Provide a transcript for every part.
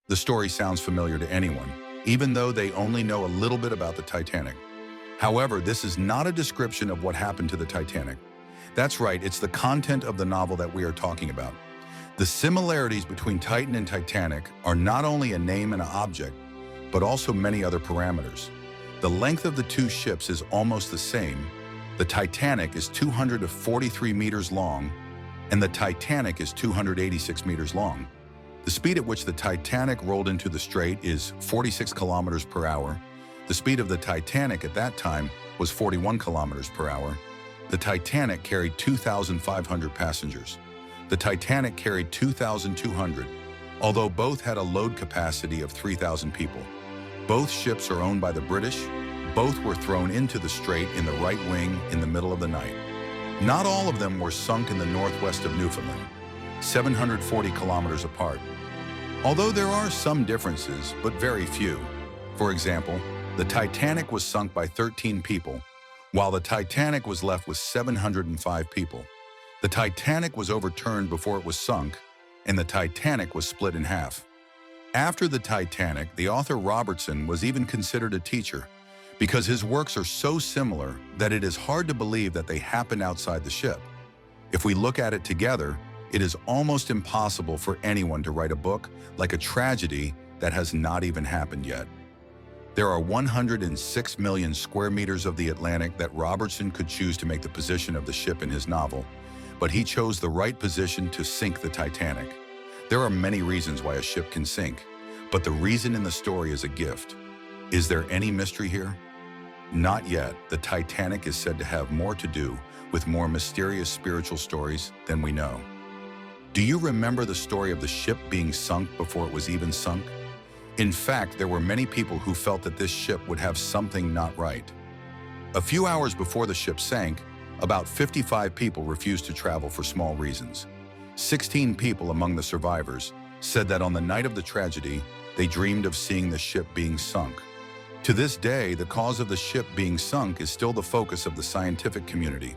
The story sounds familiar to anyone, even though they only know a little bit about the Titanic. However, this is not a description of what happened to the Titanic. That's right, it's the content of the novel that we are talking about. The similarities between Titan and Titanic are not only a name and an object, but also many other parameters. The length of the two ships is almost the same. The Titanic is 243 meters long, and the Titanic is 286 meters long. The speed at which the Titanic rolled into the strait is 46 kilometers per hour. The speed of the Titanic at that time was 41 kilometers per hour. The Titanic carried 2,500 passengers. The Titanic carried 2,200, although both had a load capacity of 3,000 people. Both ships are owned by the British. Both were thrown into the strait in the right wing in the middle of the night. Not all of them were sunk in the northwest of Newfoundland, 740 kilometers apart. Although there are some differences, but very few. For example, the Titanic was sunk by 13 people, while the Titanic was left with 705 people. The Titanic was overturned before it was sunk, and the Titanic was split in half. After the Titanic, the author Robertson was even considered a teacher, because his works are so similar that it is hard to believe that they happened outside the ship. If we look at it together, it is almost impossible for anyone to write a book like a tragedy that has not even happened yet. There are 106 million square meters of the Atlantic that Robertson could choose to make the position of the ship in his novel, but he chose the right position to sink the Titanic. There are many reasons why a ship can sink, but the reason in the story is a gift. Is there any mystery here? Not yet. The Titanic is said to have more to do with more mysterious spiritual stories than we know. Do you remember the story of the ship being sunk before it was even sunk? In fact, there were many people who felt that this ship would have something not right. A few hours before the ship sank, about 55 people refused to travel for small reasons. 16 people among the survivors said that on the night of the tragedy, they dreamed of seeing the ship being sunk. To this day, the cause of the ship being sunk is still the focus of the scientific community.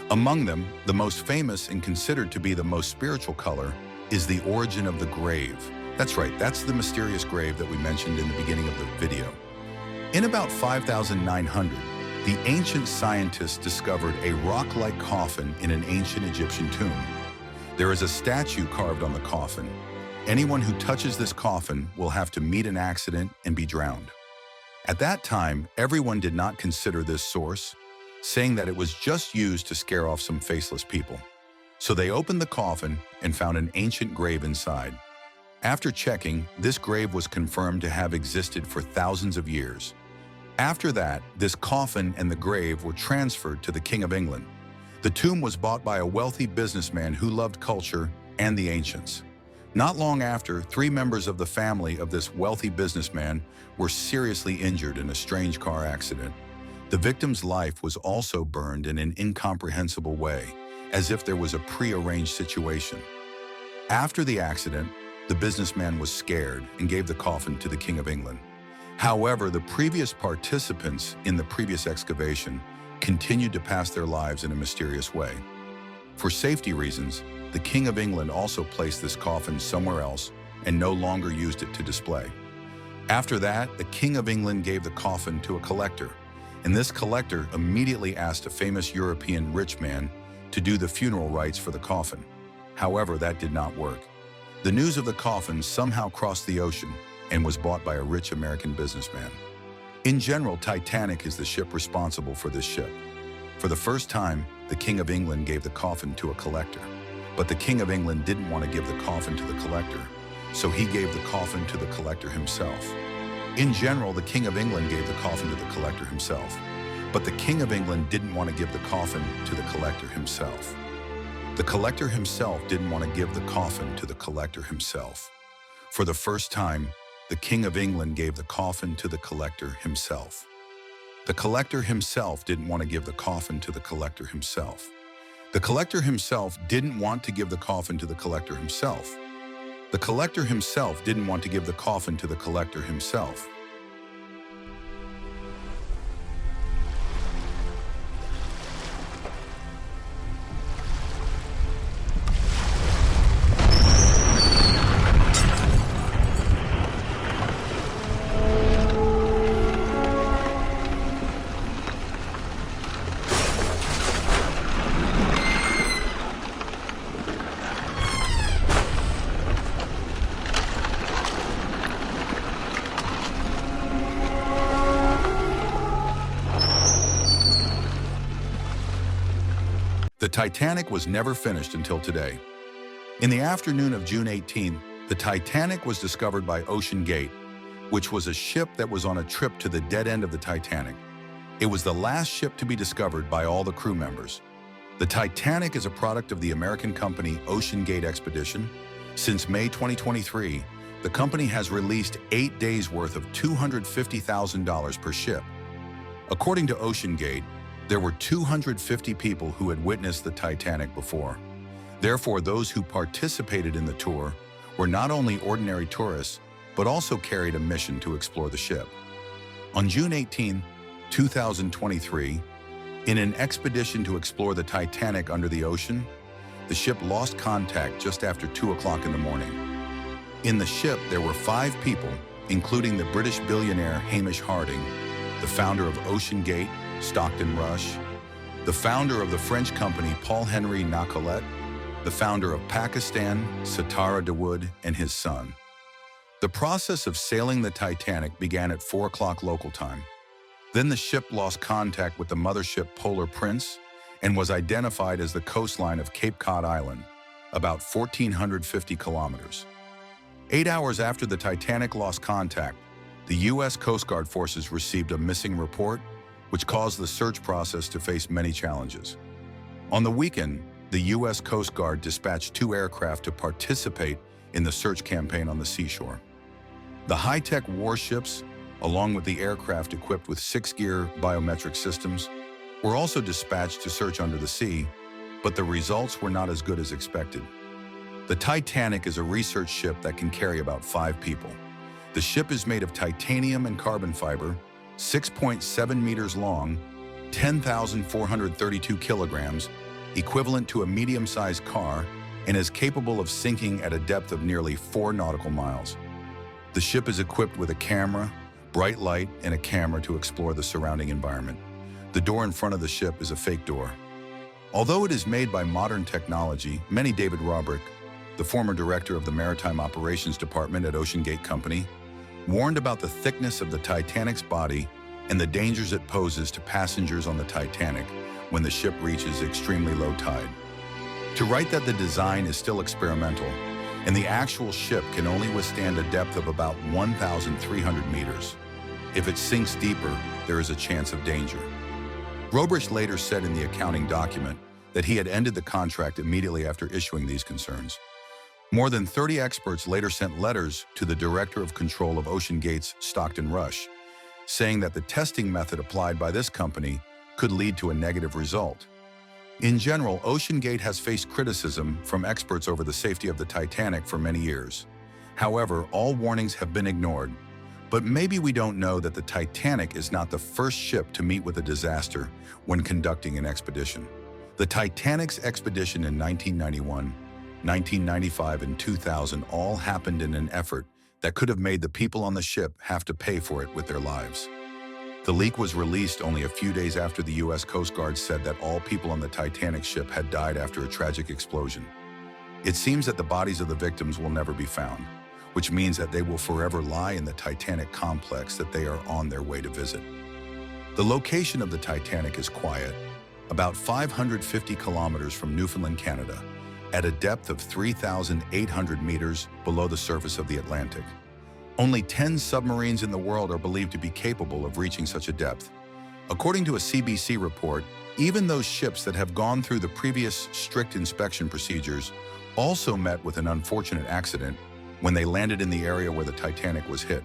Among them, the most famous and considered to be the most spiritual color is the origin of the grave. That's right, that's the mysterious grave that we mentioned in the beginning of the video. In about 5,900, the ancient scientists discovered a rock-like coffin in an ancient Egyptian tomb. There is a statue carved on the coffin. Anyone who touches this coffin will have to meet an accident and be drowned. At that time, everyone did not consider this source, saying that it was just used to scare off some faceless people. So they opened the coffin and found an ancient grave inside. After checking, this grave was confirmed to have existed for thousands of years. After that, this coffin and the grave were transferred to the King of England. The tomb was bought by a wealthy businessman who loved culture and the ancients. Not long after, 3 members of the family of this wealthy businessman were seriously injured in a strange car accident. The victim's life was also burned in an incomprehensible way, as if there was a prearranged situation. After the accident, the businessman was scared and gave the coffin to the King of England. However, the previous participants in the previous excavation continued to pass their lives in a mysterious way. For safety reasons, the King of England also placed this coffin somewhere else and no longer used it to display. After that, the King of England gave the coffin to a collector, and this collector immediately asked a famous European rich man to do the funeral rites for the coffin. However, that did not work. The news of the coffin somehow crossed the ocean and was bought by a rich American businessman. In general, Titanic is the ship responsible for this ship. For the first time, the King of England gave the coffin to a collector. But the King of England didn't want to give the coffin to the collector, so he gave the coffin to the collector himself. In general, the King of England gave the coffin to the collector himself, but the King of England didn't want to give the coffin to the collector himself. The collector himself didn't want to give the coffin to the collector himself. For the first time, the King of England gave the coffin to the collector himself. The collector himself didn't want to give the coffin to the collector himself. The collector himself didn't want to give the coffin to the collector himself. The collector himself didn't want to give the coffin to the collector himself. The Titanic was never finished until today. In the afternoon of June 18th, the Titanic was discovered by Ocean Gate, which was a ship that was on a trip to the dead end of the Titanic. It was the last ship to be discovered by all the crew members. The Titanic is a product of the American company Ocean Gate Expedition. Since May 2023, the company has released 8 days' worth of $250,000 per ship. According to Ocean Gate, there were 250 people who had witnessed the Titanic before. Therefore, those who participated in the tour were not only ordinary tourists, but also carried a mission to explore the ship. On June 18, 2023, in an expedition to explore the Titanic under the ocean, the ship lost contact just after 2 o'clock in the morning. In the ship, there were 5 people, including the British billionaire Hamish Harding, the founder of Ocean Gate, Stockton Rush, the founder of the French company Paul-Henri Nicolet, the founder of Pakistan, Satara Dawood, and his son. The process of sailing the Titanic began at 4 o'clock local time. Then the ship lost contact with the mothership Polar Prince and was identified as the coastline of Cape Cod Island, about 1,450 kilometers. 8 hours after the Titanic lost contact, the U.S. Coast Guard forces received a missing report, which caused the search process to face many challenges. On the weekend, the U.S. Coast Guard dispatched 2 aircraft to participate in the search campaign on the seashore. The high-tech warships, along with the aircraft equipped with 6-gear biometric systems, were also dispatched to search under the sea, but the results were not as good as expected. The Titanic is a research ship that can carry about 5 people. The ship is made of titanium and carbon fiber, 6.7 meters long, 10,432 kilograms, equivalent to a medium-sized car, and is capable of sinking at a depth of nearly 4 nautical miles. The ship is equipped with a camera, bright light, and a camera to explore the surrounding environment. The door in front of the ship is a fake door. Although it is made by modern technology, David Robrick, the former director of the Maritime Operations Department at Ocean Gate Company, warned about the thickness of the Titanic's body and the dangers it poses to passengers on the Titanic when the ship reaches extremely low tide. To write that the design is still experimental, and the actual ship can only withstand a depth of about 1,300 meters. If it sinks deeper, there is a chance of danger. Robrick later said in the accounting document that he had ended the contract immediately after issuing these concerns. More than 30 experts later sent letters to the Director of Control of Ocean Gate's Stockton Rush, saying that the testing method applied by this company could lead to a negative result. In general, Ocean Gate has faced criticism from experts over the safety of the Titanic for many years. However, all warnings have been ignored. But maybe we don't know that the Titanic is not the first ship to meet with a disaster when conducting an expedition. The Titanic's expedition in 1991, 1995, and 2000 all happened in an effort that could have made the people on the ship have to pay for it with their lives. The leak was released only a few days after the U.S. Coast Guard said that all people on the Titanic ship had died after a tragic explosion. It seems that the bodies of the victims will never be found, which means that they will forever lie in the Titanic complex that they are on their way to visit. The location of the Titanic is quiet, about 550 kilometers from Newfoundland, Canada, at a depth of 3,800 meters below the surface of the Atlantic. Only 10 submarines in the world are believed to be capable of reaching such a depth. According to a CBC report, even those ships that have gone through the previous strict inspection procedures also met with an unfortunate accident when they landed in the area where the Titanic was hit.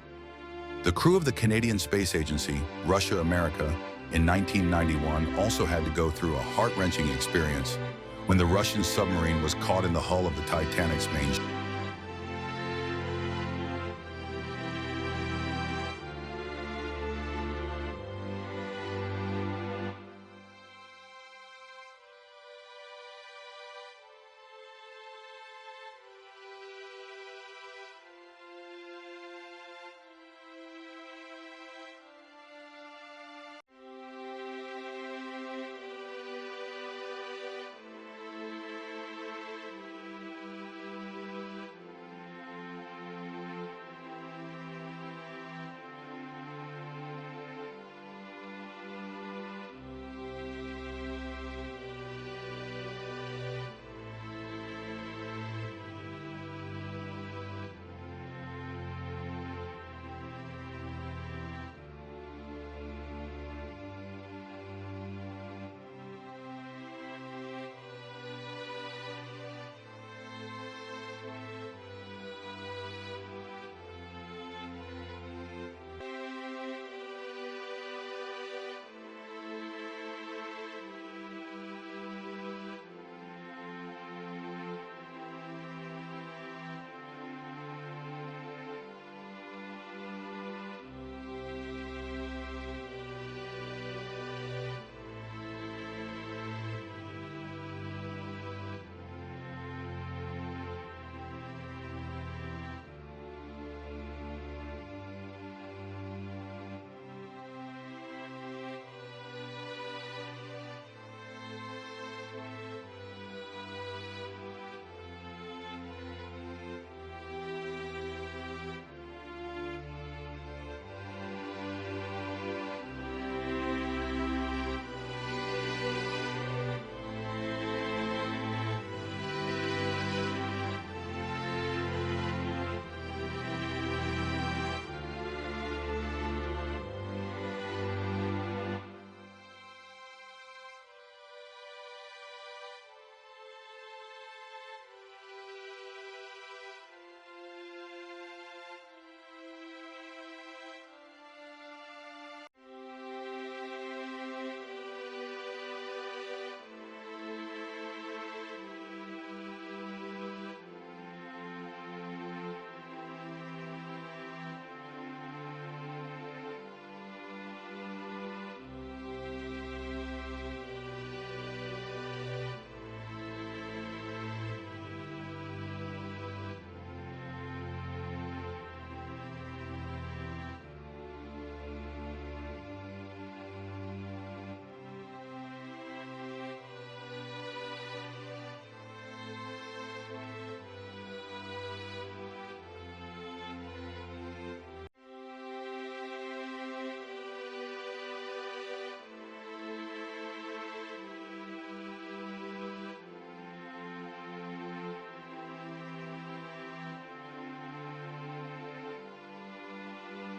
The crew of the Canadian Space Agency, Russia America, in 1991 also had to go through a heart-wrenching experience when the Russian submarine was caught in the hull of the Titanic's main ship.